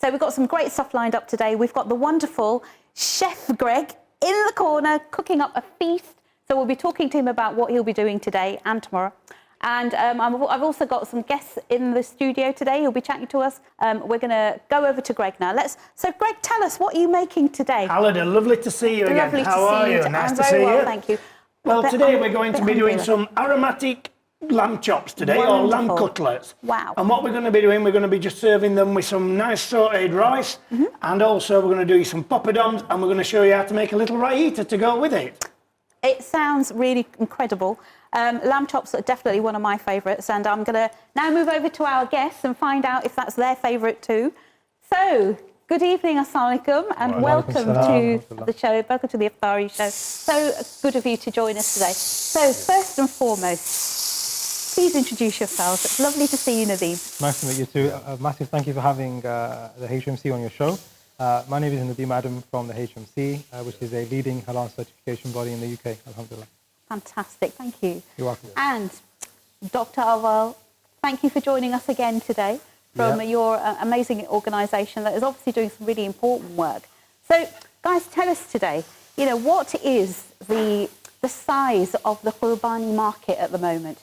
So we've got some great stuff lined up today. We've got the wonderful Chef Greg in the corner cooking up a feast. So we'll be talking to him about what he'll be doing today and tomorrow. And I've also got some guests in the studio today who'll be chatting to us. We're going to go over to Greg now. So Greg, tell us, what are you making today? Halada, lovely to see you again. Lovely How are you? Nice to see you. Thank you. Well, today we're going to be doing some aromatic lamb chops today, or lamb cutlets. Wow. And what we're going to be doing, we're going to be just serving them with some nice sautéed rice, and also we're going to do some poppadoms, and we're going to show you how to make a little raita to go with it. It sounds really incredible. Lamb chops are definitely one of my favourites, and I'm going to now move over to our guests and find out if that's their favourite too. So, good evening, assalamu alaikum, and welcome to the show, welcome to the Iftari show. So good of you to join us today. So, first and foremost, please introduce yourselves. It's lovely to see you, Nadeem. Nice to meet you too. Massive thank you for having the HMC on your show. My name is Nadeem Adam from the HMC, which is a leading halal certification body in the UK, alhamdulillah. Fantastic, thank you. You're welcome. And Dr. Awal, thank you for joining us again today from your amazing organisation that is obviously doing some really important work. So, guys, tell us today, what is the size of the Qurbani market at the moment?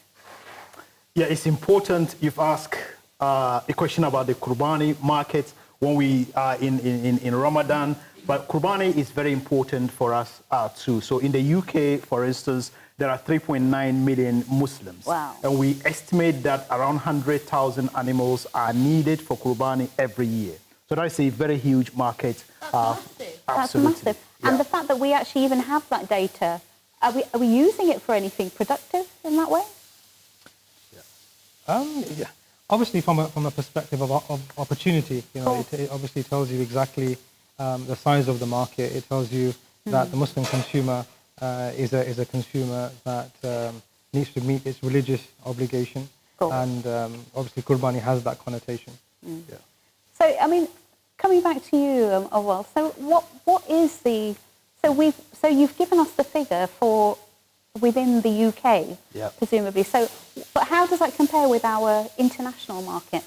Yeah, it's important you've asked a question about the Qurbani market when we are in Ramadan. But Qurbani is very important for us too. So in the UK, for instance, there are 3.9 million Muslims. Wow. And we estimate that around 100,000 animals are needed for Qurbani every year. So that's a very huge market. That's massive. Absolutely. That's massive. And the fact that we actually even have that data, are we using it for anything productive in that way? Yeah. Obviously, from a perspective of opportunity, it obviously tells you exactly the size of the market. It tells you that the Muslim consumer is a consumer that needs to meet its religious obligation, and obviously Qurbani has that connotation. Yeah. So, I mean, coming back to you, Awal. So, what is the? So you've given us the figure for within the UK, presumably. So, but how does that compare with our international market?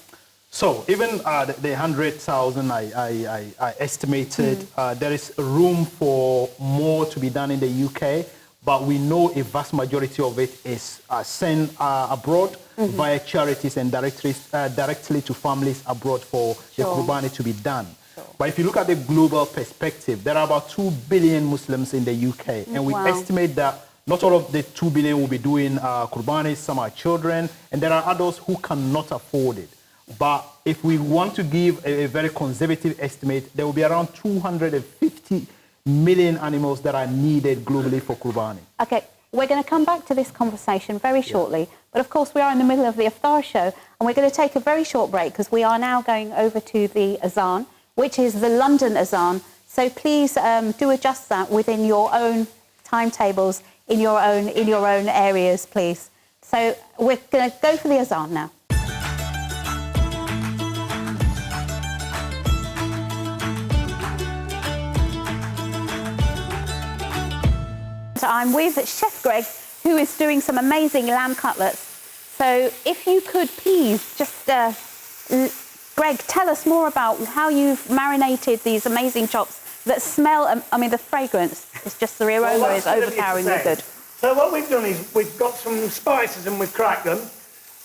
So even the 100,000 I estimated, there is room for more to be done in the UK, but we know a vast majority of it is sent abroad via charities and directly to families abroad for the Qurbani to be done. But if you look at the global perspective, there are about 2 billion Muslims in the UK, and we estimate that not all of the 2 billion will be doing Qurbani. Some are children, and there are adults who cannot afford it. But if we want to give a very conservative estimate, there will be around 250 million animals that are needed globally for Qurbani. Okay, we're going to come back to this conversation very shortly. But of course, we are in the middle of the Iftar show, and we're going to take a very short break because we are now going over to the Azan, which is the London Azan. So please do adjust that within your own timetables, in your own areas, please. So we're going to go for the Azan now. So I'm with Chef Greg, who is doing some amazing lamb cutlets. So if you could please just, Greg, tell us more about how you've marinated these amazing chops that smell, I mean, the fragrance, it's just the aroma is overpoweringly good. So what we've done is we've got some spices and we've cracked them,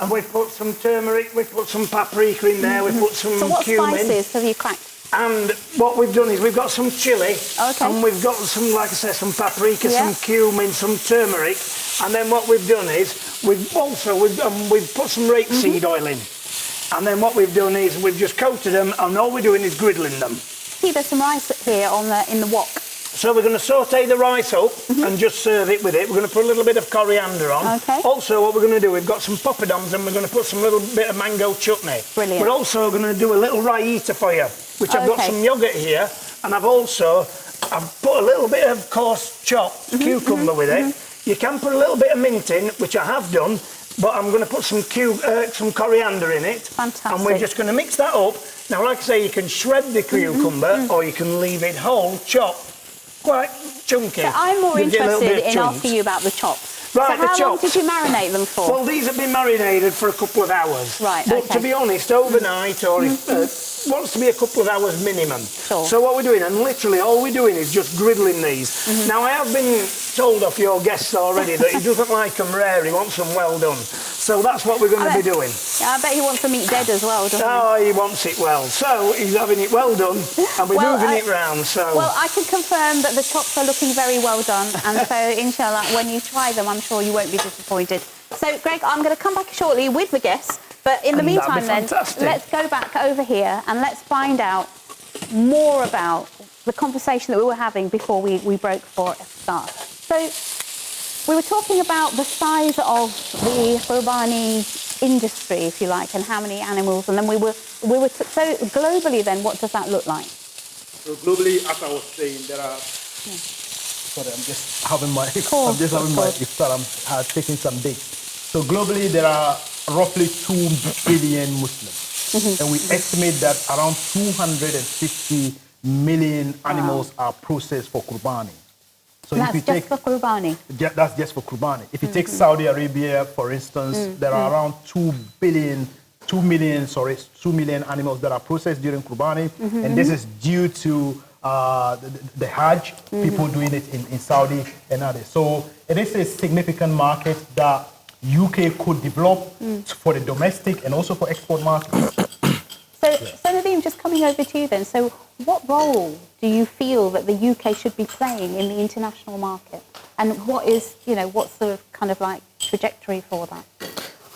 and we've put some turmeric, we've put some paprika in there, we've put some cumin. So what spices have you cracked? And what we've done is we've got some chilli, and we've got some, like I said, some paprika, some cumin, some turmeric, and then what we've done is we've put some rapeseed oil in, and then what we've done is we've just coated them, and all we're doing is griddling them. See, there's some rice here in the wok. So we're going to sauté the rice up and just serve it with it. We're going to put a little bit of coriander on. Okay. Also, what we're going to do, we've got some poppadoms and we're going to put some little bit of mango chutney. Brilliant. We're also going to do a little raita for you, which I've got some yoghurt here, and I've put a little bit of coarse chopped cucumber with it. You can put a little bit of mint in, which I have done, but I'm going to put some coriander in it. Fantastic. And we're just going to mix that up. Now, like I say, you can shred the cucumber or you can leave it whole, chopped, quite chunky. So I'm more interested in asking you about the chops. Right, So the how long chops. did you marinate them for? Well, these have been marinated for a couple of hours. Right, But okay. to be honest, overnight or wants to be a couple of hours minimum. Sure. So what we're doing, and literally all we're doing is just griddling these. Now, I have been told off your guests already that he doesn't like them rare, he wants them well done. So that's what we're going to be doing. Yeah, I bet he wants the meat dead as well, doesn't he? Oh, he wants it well. So he's having it well done, and we're Well, moving it round. So. Well, I can confirm that the chops are looking very well done, and so inshallah, when you try them, I'm sure you won't be disappointed. So, Greg, I'm going to come back shortly with the guests, but in the And that'd be meantime, then fantastic. let's go back over here and let's find out more about the conversation that we were having before we broke for iftar. So, we were talking about the size of the Qurbani industry, if you like, and how many animals, and then we were so globally then, what does that look like? So globally, as I was saying, there are. Sorry, I'm just having my. Course, I'm just having my iftar. I'm taking some dates. So globally, there are roughly 2 billion Muslims, and we estimate that around 250 million animals are processed for Qurbani. So That's if you just for Qurbani. that's just for Qurbani. If you take Saudi Arabia, for instance, there are around 2 million animals that are processed during Qurbani, and this is due to the Hajj, people doing it in Saudi and others. So it is a significant market that UK could develop for the domestic and also for export markets. So Nadeem, just coming over to you then. So what role do you feel that the UK should be playing in the international market? And what is, what's the kind of like trajectory for that?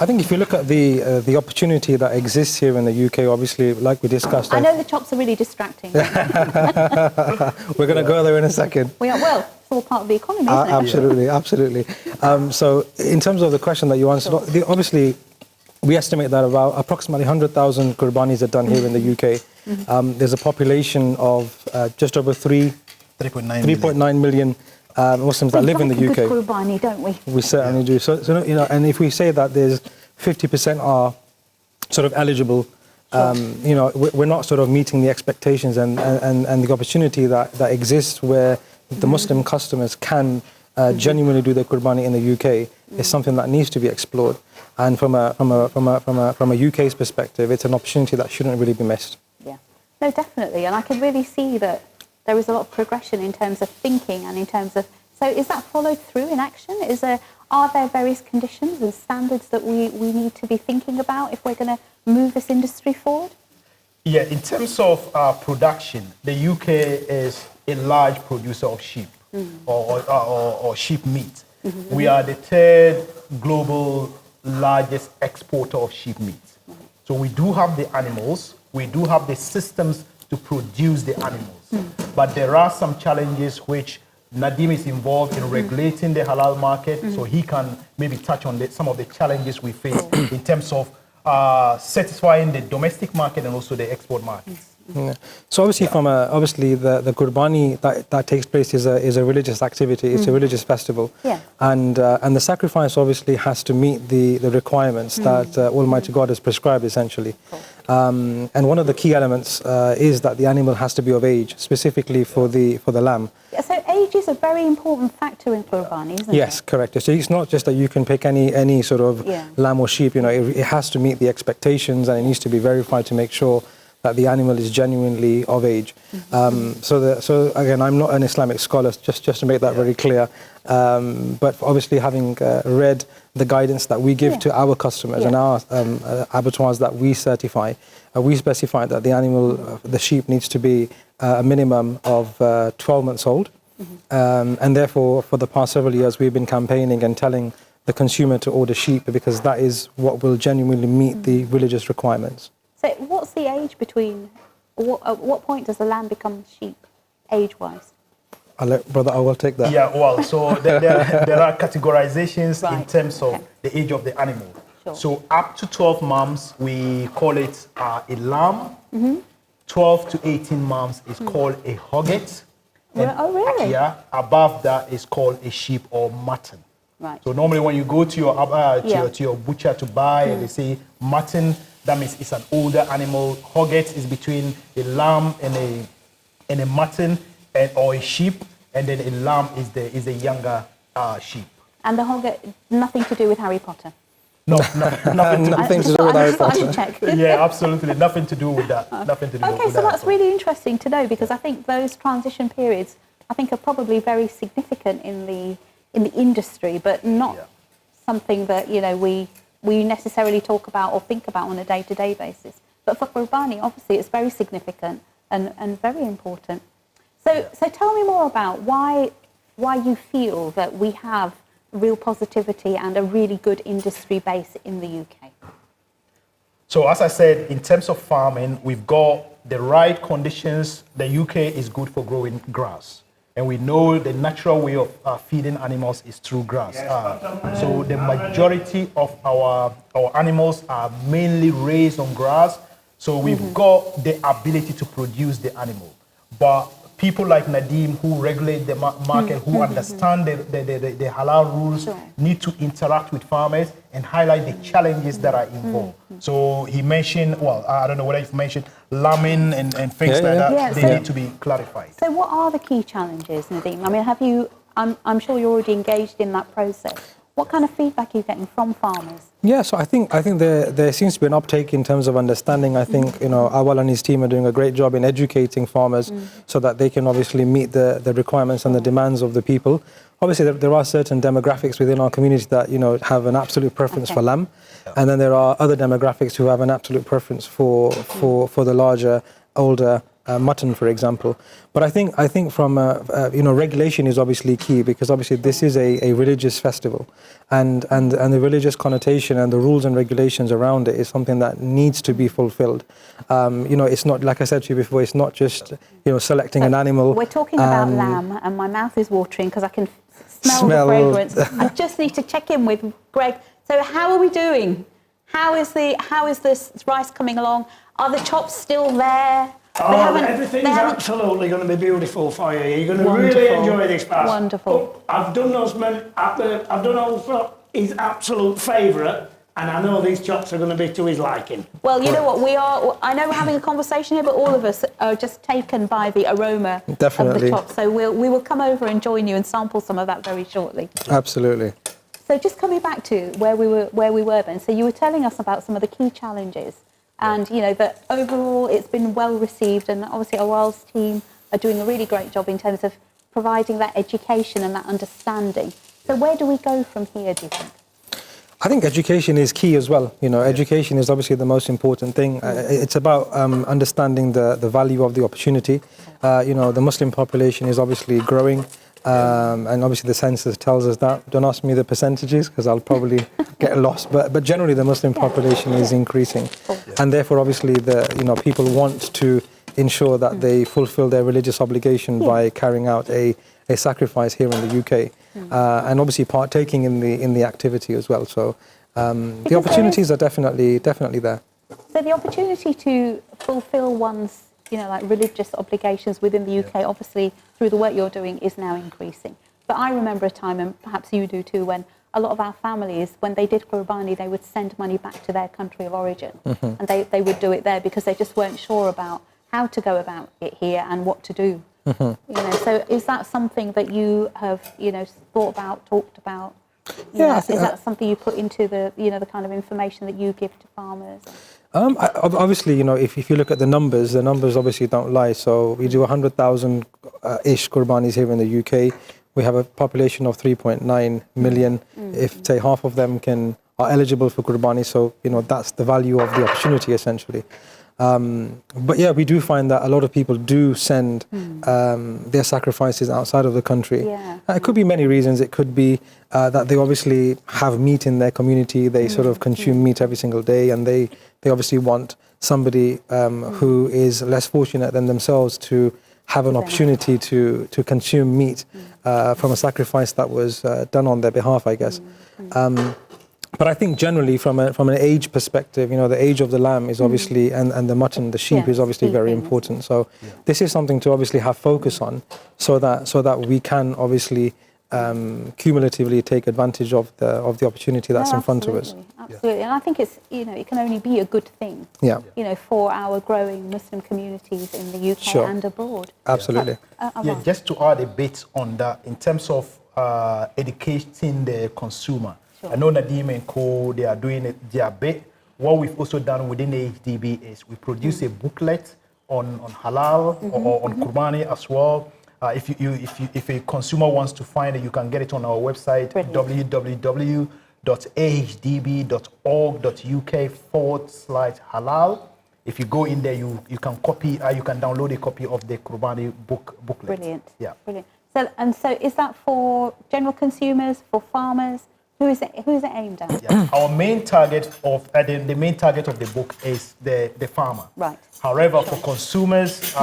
I think if you look at the opportunity that exists here in the UK, obviously, like we discussed... I know the chops are really distracting. We're going to go there in a second. Well, it's all part of the economy, isn't it? Absolutely, absolutely. So in terms of the question that you answered, obviously, we estimate that about approximately 100,000 Qurbanis are done here in the UK. There's a population of just over 3.9 million Muslims that live in the UK. We love a good Qurbani, don't we? We certainly do. So, and if we say that there's 50% are sort of eligible, we're not sort of meeting the expectations and the opportunity that exists where the Muslim customers can genuinely do their Qurbani in the UK is something that needs to be explored. And from a UK's perspective, it's an opportunity that shouldn't really be missed. Yeah, no, definitely. And I can really see that there is a lot of progression in terms of thinking and in terms of... So is that followed through in action? Are there various conditions and standards that we need to be thinking about if we're going to move this industry forward? Yeah, in terms of production, the UK is a large producer of sheep or sheep meat. We are the 3rd global largest exporter of sheep meat. So we do have the animals, we do have the systems to produce the animals. But there are some challenges which Nadeem is involved in regulating the halal market, so he can maybe touch on some of the challenges we face in terms of satisfying the domestic market and also the export markets. Yeah. So obviously, the Qurbani that takes place is a religious activity. It's a religious festival, and the sacrifice obviously has to meet the requirements that Almighty God has prescribed, essentially. And one of the key elements is that the animal has to be of age, specifically for the lamb. Yeah, so age is a very important factor in Qurbani, isn't it? Yes, correct. So it's not just that you can pick any sort of lamb or sheep. It has to meet the expectations, and it needs to be verified to make sure that the animal is genuinely of age. So again, I'm not an Islamic scholar, just to make that very clear. But obviously, having read the guidance that we give to our customers and our abattoirs that we certify, we specify that the animal, the sheep, needs to be a minimum of 12 months old. And therefore, for the past several years, we've been campaigning and telling the consumer to order sheep because that is what will genuinely meet the religious requirements. So what's the age between, at what point does the lamb become sheep, age-wise? I'll let Brother Awal take that. Yeah, well, so there are categorizations in terms of the age of the animal. Sure. So up to 12 months, we call it a lamb. 12 to 18 months is called a hogget. Oh, really? Yeah, above that is called a sheep or mutton. Right. So normally when you go to your butcher to buy, they say mutton, that means it's an older animal. Hogget is between a lamb and a mutton or a sheep, and then a lamb is a younger sheep. And the hogget, nothing to do with Harry Potter. No, nothing to do with Harry Potter. Yeah, absolutely, nothing to do with that. Nothing to do with that. Okay, so that's really interesting to know, because I think those transition periods, I think, are probably very significant in the industry, but not something that, you know, we necessarily talk about or think about on a day-to-day basis. But for Qurbani, obviously, it's very significant and very important. So tell me more about why you feel that we have real positivity and a really good industry base in the UK. So as I said, in terms of farming, we've got the right conditions. The UK is good for growing grass. And we know the natural way of feeding animals is through grass. So the majority of our animals are mainly raised on grass. So we've got the ability to produce the animal. But people like Nadeem, who regulate the market, who understand the halal rules, need to interact with farmers and highlight the challenges that are involved. So he mentioned, well, I don't know whether you've mentioned lambing and things like that. Yeah, they need to be clarified. So what are the key challenges, Nadeem? I mean, I'm sure you're already engaged in that process. What kind of feedback are you getting from farmers? Yeah, so I think there seems to be an uptake in terms of understanding. I think, you know, Awal and his team are doing a great job in educating farmers so that they can obviously meet the requirements and the demands of the people. Obviously, there are certain demographics within our community that, you know, have an absolute preference for lamb. And then there are other demographics who have an absolute preference for the larger, older mutton, for example. But I think from you know, regulation is obviously key, because obviously this is a religious festival, and the religious connotation and the rules and regulations around it is something that needs to be fulfilled. You know, it's not, like I said to you before, it's not just, you know, selecting an animal. We're talking about lamb, and my mouth is watering because I can smell the fragrance. I just need to check in with Greg. So how are we doing? How is this rice coming along? Are the chops still there? Everything's absolutely going to be beautiful for you. You're going to really enjoy this batch. Wonderful. I've done also his absolute favourite, and I know these chops are going to be to his liking. Well, you know what, I know we're having a conversation here, but all of us are just taken by the aroma of the chops. So we will come over and join you and sample some of that very shortly. Absolutely. So just coming back to where we were then. So you were telling us about some of the key challenges. And, you know, that overall it's been well received, and obviously Awal's team are doing a really great job in terms of providing that education and that understanding. So where do we go from here, do you think? I think education is key as well. You know, education is obviously the most important thing. It's about understanding the value of the opportunity. You know, the Muslim population is obviously growing. And obviously the census tells us that. Don't ask me the percentages, because I'll probably get lost. But generally the Muslim population is increasing, and therefore obviously people want to ensure that they fulfil their religious obligation by carrying out a sacrifice here in the UK, and obviously partaking in the activity as well. So the opportunities are definitely there. So the opportunity to fulfil one's, you know, like religious obligations within the UK, obviously through the work you're doing, is now increasing. But I remember a time, and perhaps you do too, when a lot of our families, when they did Qurbani, they would send money back to their country of origin, and they would do it there because they just weren't sure about how to go about it here and what to do. You know, so is that something that you have, you know, thought about, talked about? Is that something you put into the, you know, the kind of information that you give to farmers? Obviously, you know, if you look at the numbers obviously don't lie. So we do 100,000 ish Qurbanis here in the UK. We have a population of 3.9 million. If, say, half of them are eligible for Qurbani, so, you know, that's the value of the opportunity, essentially. But yeah, we do find that a lot of people do send their sacrifices outside of the country. It could be many reasons. It could be that they obviously have meat in their community. They sort of consume meat every single day, and they obviously want somebody who is less fortunate than themselves to have an opportunity to consume meat from a sacrifice that was done on their behalf, I guess. But I think generally from an age perspective, you know, the age of the lamb is obviously, and the mutton, the sheep is obviously very important. So this is something to obviously have focus on, so that we can obviously cumulatively take advantage of the opportunity that's in front of us. Absolutely, and I think it's, you know, it can only be a good thing. You know, for our growing Muslim communities in the UK and abroad. Absolutely. Just to add a bit on that, in terms of educating the consumer. Sure. I know Nadim and Co, they are doing their bit. What we've also done within AHDB is we produce a booklet on halal or on Qurbani as well. If a consumer wants to find it, you can get it on our website, www.ahdb.org.uk/halal. If you go in there, you can download a copy of the Qurbani booklet. Brilliant. Yeah. Brilliant. So is that for general consumers, for farmers? Who is it aimed at? Yeah. Our main target of the main target of the book is the farmer. Right. However, for consumers,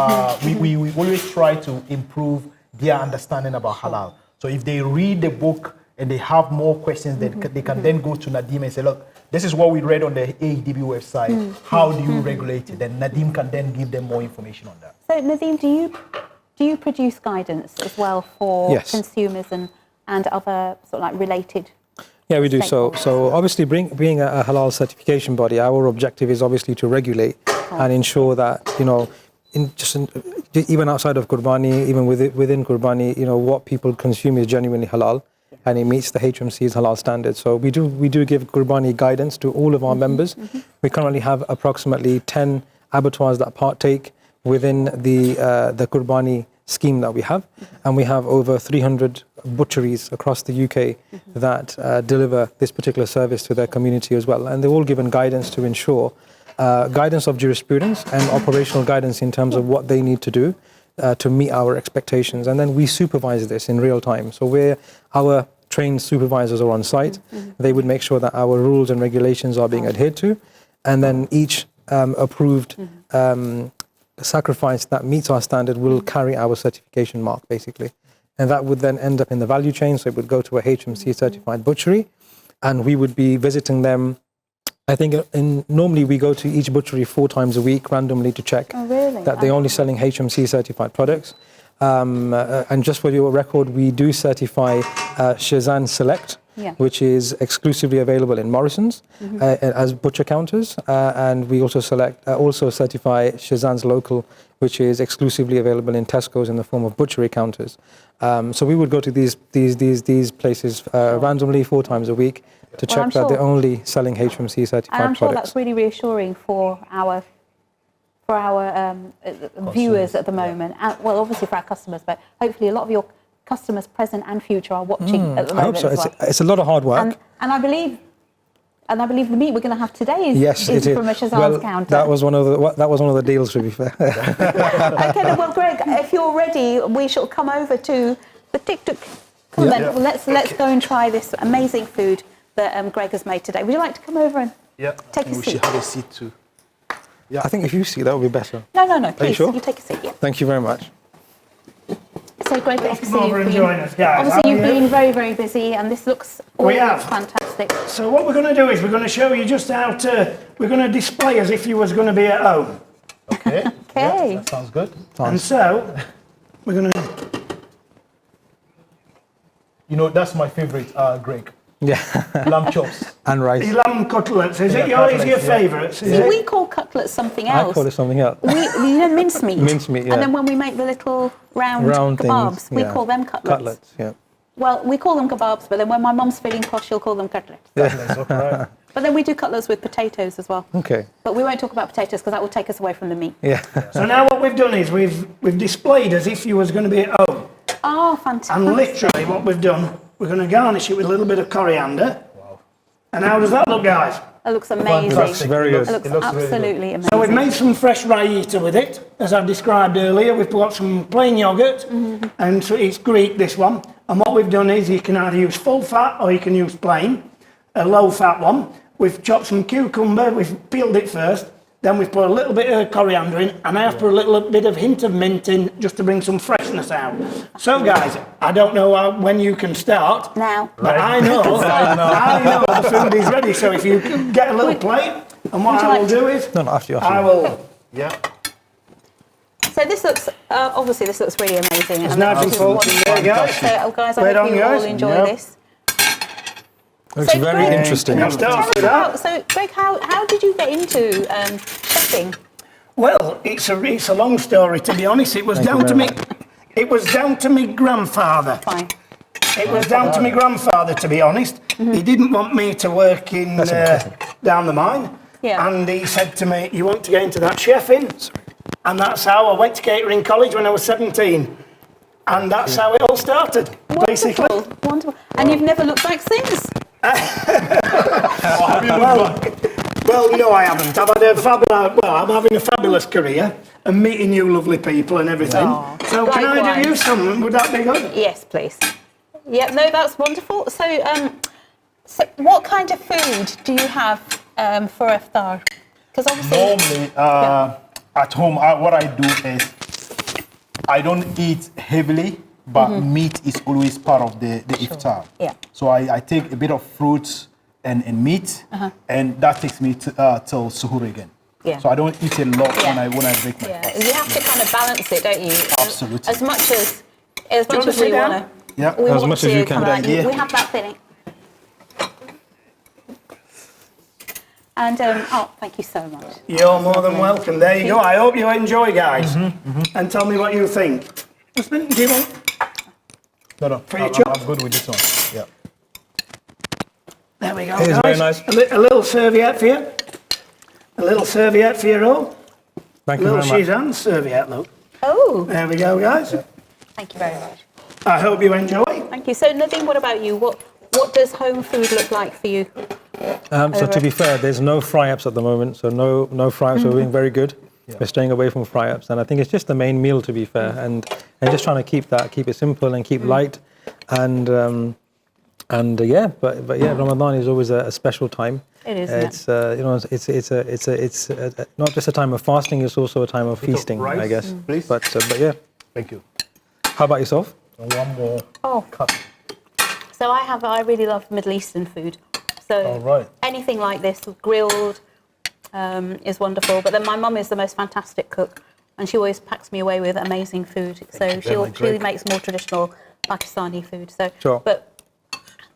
we always try to improve their understanding about halal. So if they read the book and they have more questions, they can then go to Nadim and say, look, this is what we read on the AHDB website. How do you regulate it? Then Nadim can then give them more information on that. So Nadim, do you produce guidance as well for consumers and other sort of like related? Yeah, we do. So obviously, being a halal certification body, our objective is obviously to regulate and ensure that, even outside of Qurbani, even within Qurbani, what people consume is genuinely halal, and it meets the HMC's halal standards. So we do give Qurbani guidance to all of our members. We currently have approximately 10 abattoirs that partake within the Qurbani scheme that we have, and we have over 300 butcheries across the UK that deliver this particular service to their community as well, and they're all given guidance to ensure guidance of jurisprudence and operational guidance in terms of what they need to do to meet our expectations, and then we supervise this in real time. So our trained supervisors are on site. They would make sure that our rules and regulations are being adhered to, and then each approved sacrifice that meets our standard will carry our certification mark, basically. And that would then end up in the value chain, so it would go to a HMC certified butchery, and we would be visiting them. I think normally we go to each butchery 4 times a week randomly to check that they're only selling HMC certified products. And just for your record, we do certify Shazan Select, which is exclusively available in Morrison's as butcher counters, and we also certify Shazan's Local, which is exclusively available in Tesco's in the form of butchery counters. So we would go to these places randomly 4 times a week to check that they're only selling HMC certified products. I'm sure that's really reassuring for our viewers at the moment. And, well, obviously for our customers, but hopefully a lot of your customers, present and future, are watching at the moment. I hope so. It's a lot of hard work. And I believe the meat we're going to have today is from a Shazan's counter. That was one of the deals, to be fair. Okay, well, Greg, if you're ready, we shall come over to the tuk-tuk. Come on then, let's go and try this amazing food that Greg has made today. Would you like to come over and take a seat? We should have a seat too. Yeah, I think if you see, that would be better. No, please. Are you sure? You take a seat, yeah. Thank you very much. So, Greg, Come over and join us, guys. Obviously, you've been very, very busy, and this looks fantastic. So what we're going to do is we're going to show you just how we're going to display as if you was going to be at home. Okay. Okay. Yeah, that sounds good. And so, we're going to... That's my favorite, Greg. Yeah. Lamb chops. And rice. Lamb cutlets. Is it your favourites? We call cutlets something else. I call it something else. Mincemeat. Mincemeat, yeah. And then when we make the little round kebabs, things, we call them cutlets. Cutlets, yeah. Well, we call them kebabs, but then when my mum's feeling cross, she'll call them cutlets. Okay. But then we do cutlets with potatoes as well. Okay. But we won't talk about potatoes because that will take us away from the meat. Yeah. So now what we've done is we've displayed as if you was going to be at home. Oh, fantastic. And literally what we've done, we're going to garnish it with a little bit of coriander. Wow. And how does that look, guys? It looks amazing. It looks very good. It looks absolutely amazing. So we've made some fresh raita with it, as I've described earlier. We've got some plain yoghurt, and so it's Greek, this one. And what we've done is you can either use full fat or you can use plain, a low fat one. We've chopped some cucumber, we've peeled it first, then we've put a little bit of coriander in, and I have put a little bit of hint of mint in just to bring some freshness out. So guys, I don't know when you can start. Now. But I know the food is ready, so if you get a little plate, and what I will do is, after I will... Yeah. So this looks, obviously this looks really amazing. It's nice and full. There you go. So guys, I hope you all enjoy this. Looks very interesting. So Greg, how did you get into chefing? Well, it's a long story, to be honest. It was down to me grandfather. Fine. It was down to my grandfather, to be honest. He didn't want me to work in down the mine. Yeah. And he said to me, you want to get into that chefing? And that's how I went to catering college when I was 17. And that's how it all started, basically. Wonderful. And you've never looked back since? Well, no, I haven't. I've had I'm having a fabulous career and meeting new lovely people and everything. Oh, so can I do you something? Would that be good? Yes, please. Yeah, no, that's wonderful. So, so what kind of food do you have for iftar? Because obviously... Normally, at home, what I do is I don't eat heavily, but meat is always part of the iftar. Yeah. So I take a bit of fruits and meat, and that takes me till suhoor again. Yeah. So I don't eat a lot when I break my fast. You have to kind of balance it, don't you? Absolutely. As much as we want to. Yeah. As much as you can. We have that feeling. And thank you so much. You're more than welcome. There you go. I hope you enjoy, guys. And tell me what you think. Husband, do you want? No. I'm good with this one. Yeah. There we go. It is very nice. A little serviette for you. A little serviette for you all. Thank you A little very much. Shazans serviette, look. Oh, There we go, guys. thank you very much. I hope you enjoy. Thank you. So, Nadine, what about you? What does home food look like for you? So to be fair, there's no fry-ups at the moment, so no fry-ups. We're doing very good. Yeah. We're staying away from fry-ups, and I think it's just the main meal, to be fair, and just trying to keep it simple and keep light, and yeah, but yeah, Ramadan is always a special time. It is. It's it's not just a time of fasting; it's also a time of feasting, rice, I guess. please. But yeah. Thank you. How about yourself? And one more cup. So I really love Middle Eastern food. So All right. anything like this, grilled, is wonderful. But then my mum is the most fantastic cook, and she always packs me away with amazing food. So she makes more traditional Pakistani food. So, Sure. But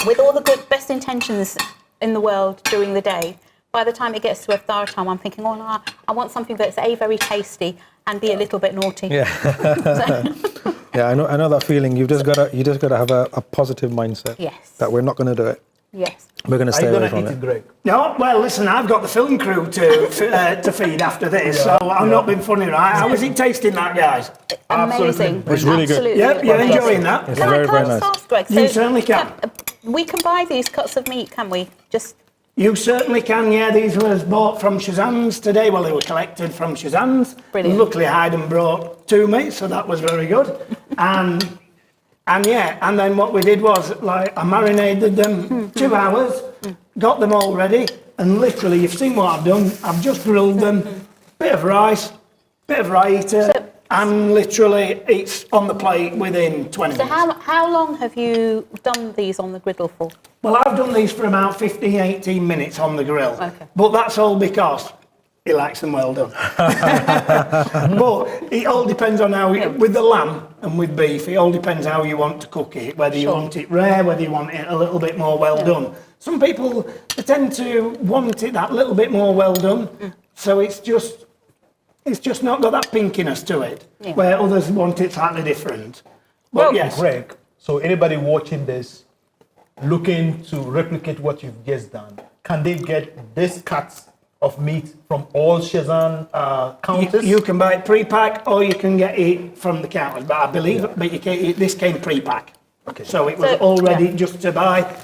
with all the best intentions in the world during the day, by the time it gets to iftar time, I'm thinking, oh no, I want something that's very tasty and be a little bit naughty. Yeah. Yeah, I know that feeling. You've just got to have a positive mindset. Yes. That we're not going to do it. Yes. We're going to stay away from eat it. Greg? No, well, listen, I've got the film crew to feed after this, so I'm not being funny, right? How is it tasting, that, guys? Amazing. It's really good. Absolutely. Yep, you're enjoying that? It's Can very, I very just nice. ask, Greg? You certainly can. We can buy these cuts of meat, can we? You certainly can, yeah. These were bought from Shazans today. Well, they were collected from Shazans. Brilliant. Luckily, Hayden brought to me, so that was very good. And yeah, and then what we did was, like, I marinated them 2 hours, got them all ready, and literally, you've seen what I've done. I've just grilled them, bit of rice, bit of raita, and literally, it's on the plate within 20 So minutes. how long have you done these on the griddle for? Well, I've done these for about 15, 18 minutes on the grill. Okay. But that's all because he likes them well done. But it all depends on how, with the lamb and with beef, it all depends how you want to cook it, whether you want it rare, whether you want it a little bit more well done. Some people tend to want it that little bit more well done, so it's just not got that pinkiness to it, where others want it slightly different. But yes. Greg, so anybody watching this, looking to replicate what you've just done, can they get this cuts of meat from all Shazan counters? You can buy it pre-pack, or you can get it from the counters. But I believe this came pre-pack. Okay. So it was all ready just to buy.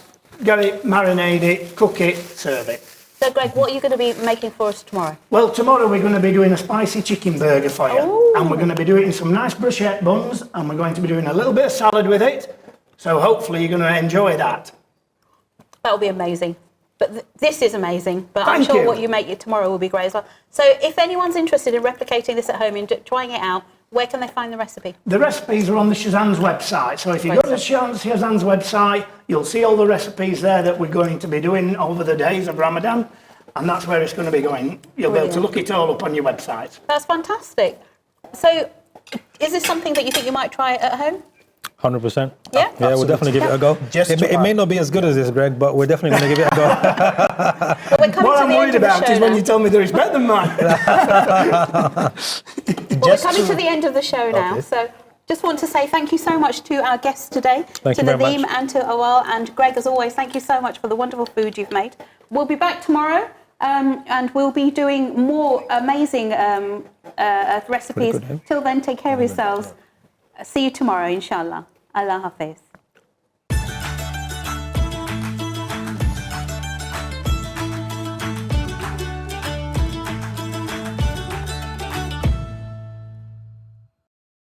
Get it, marinate it, cook it, serve it. So, Greg, what are you going to be making for us tomorrow? Well, tomorrow we're going to be doing a spicy chicken burger for you. Ooh. And we're going to be doing some nice bruschetta buns, and we're going to be doing a little bit of salad with it. So hopefully you're going to enjoy that. That'll be amazing. But this is amazing. But I'm Thank sure you. what you make tomorrow will be great as well. So if anyone's interested in replicating this at home and trying it out, where can they find the recipe? The recipes are on the Shazan's website. So if you go to Shazan's website, you'll see all the recipes there that we're going to be doing over the days of Ramadan. And that's where it's going to be going. You'll be able to look it all up on your website. That's fantastic. So is this something that you think you might try at home? 100%. Yeah? Yeah, we'll definitely give it a go. It may not be as good as this, Greg, but we're definitely going to give it a go. But we're coming What to I'm the end worried of the about show is when now. you tell me that it's better than mine. Well, we're coming to the end of the show now. Okay. So just want to say thank you so much to our guests today, Thank to you very Nadeem much. and to Awal and Greg, as always. Thank you so much for the wonderful food you've made. We'll be back tomorrow, and we'll be doing more amazing recipes. Till then, take care of yourselves. See you tomorrow, inshallah. Allah Hafiz.